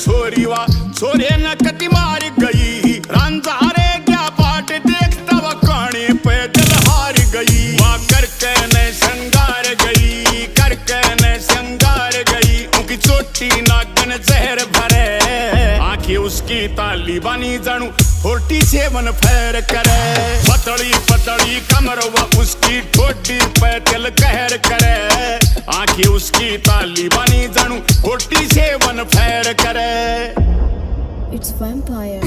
छोरी वा छोरे न कति मार गई रंजारे क्या बाट देखता वा कहानी पैदल हार गई वहाँ करके न श्रृंगार गई करके न श्रृंगार गई उनकी चोटी नागन जहर भरे आंखें उसकी ताली बनी जानू 47 फैर करे पतली पतली कमर व उसकी ठोडी पे तिल कहर करे आंखें उसकी ताली बनी जानू 47 फैर करे It's vampire.